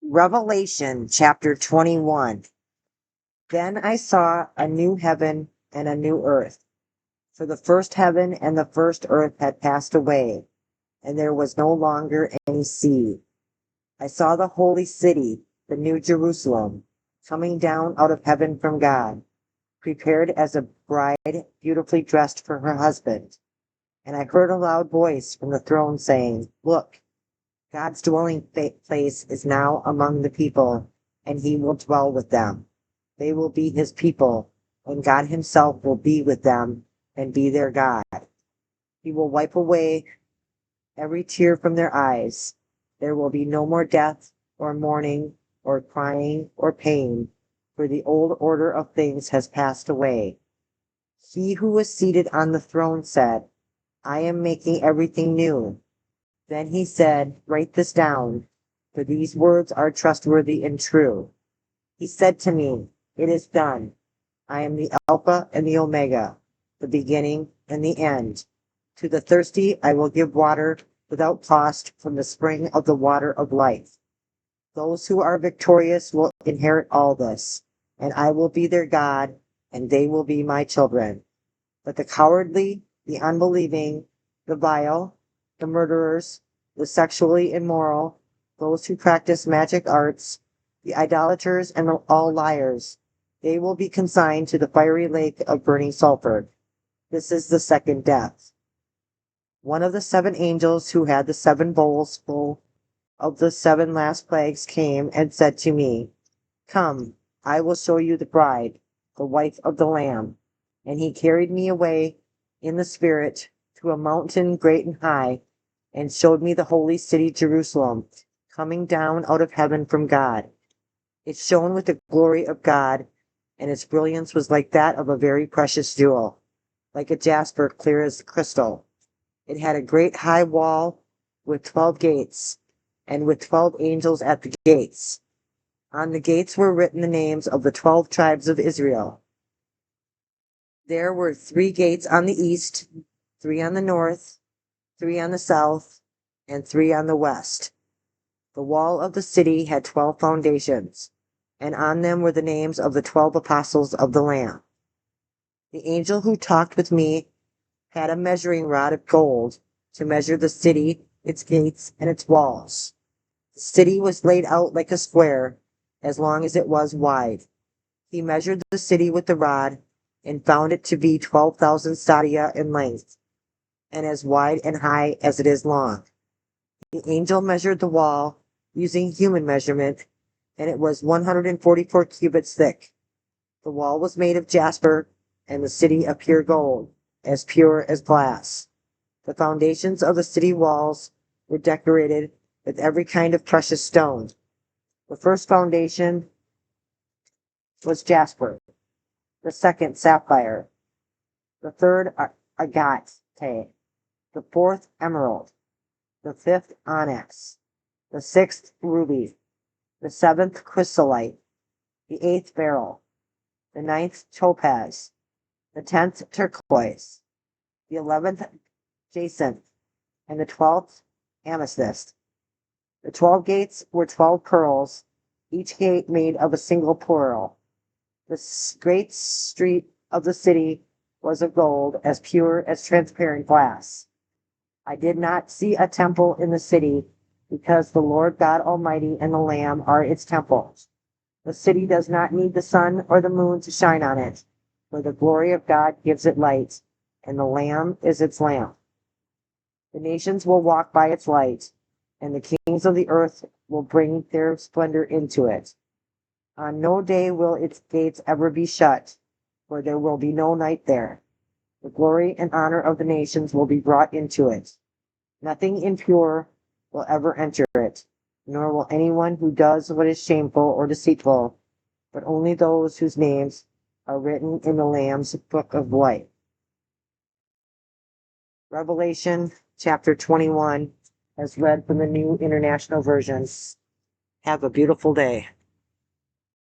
Revelation chapter 21. Then I saw a new heaven and a new earth. For the first heaven and the first earth had passed away, and there was no longer any sea. I saw the holy city, the new Jerusalem, coming down out of heaven from God, prepared as a bride beautifully dressed for her husband. And I heard a loud voice from the throne saying, "Look, God's dwelling place is now among the people, and he will dwell with them. They will be his people, and God himself will be with them and be their God. He will wipe away every tear from their eyes. There will be no more death, or mourning, or crying, or pain, for the old order of things has passed away." He who was seated on the throne said, "I am making everything new." Then he said, "Write this down, for these words are trustworthy and true." He said to me, "It is done. I am the Alpha and the Omega, the beginning and the end. To the thirsty I will give water without cost from the spring of the water of life. Those who are victorious will inherit all this, and I will be their God, and they will be my children. But the cowardly, the unbelieving, the vile, the murderers, the sexually immoral, those who practice magic arts, the idolaters, and all liars, they will be consigned to the fiery lake of burning sulfur. This is the second death. One of the seven angels who had the seven bowls full of the seven last plagues came and said to me, "Come, I will show you the bride, the wife of the Lamb." And he carried me away in the Spirit to a mountain great and high, and showed me the holy city Jerusalem, coming down out of heaven from God. It shone with the glory of God, and its brilliance was like that of a very precious jewel, like a jasper clear as crystal. It had a great high wall with 12 gates, and with 12 angels at the gates. On the gates were written the names of the 12 tribes of Israel. There were 3 gates on the east, 3 on the north, 3 on the south, and 3 on the west. The wall of the city had 12 foundations, and on them were the names of the 12 apostles of the Lamb. The angel who talked with me had a measuring rod of gold to measure the city, its gates, and its walls. The city was laid out like a square, as long as it was wide. He measured the city with the rod, and found it to be 12,000 stadia in length, and as wide and high as it is long. The angel measured the wall using human measurement, and it was 144 cubits thick. The wall was made of jasper, and the city of pure gold, as pure as glass. The foundations of the city walls were decorated with every kind of precious stone. The first foundation was jasper, the second sapphire, the third agate, the fourth emerald, the fifth onyx, the sixth ruby, the seventh chrysolite, the eighth beryl, the ninth topaz, the 10th turquoise, the 11th jacinth, and the 12th amethyst. The 12 gates were 12 pearls, each gate made of a single pearl. The great street of the city was of gold, as pure as transparent glass. I did not see a temple in the city, because the Lord God Almighty and the Lamb are its temple. The city does not need the sun or the moon to shine on it, for the glory of God gives it light, and the Lamb is its lamp. The nations will walk by its light, and the kings of the earth will bring their splendor into it. On no day will its gates ever be shut, for there will be no night there. The glory and honor of the nations will be brought into it. Nothing impure will ever enter it, nor will anyone who does what is shameful or deceitful, but only those whose names are written in the Lamb's book of life. Revelation chapter 21, as read from the New International Version. Have a beautiful day.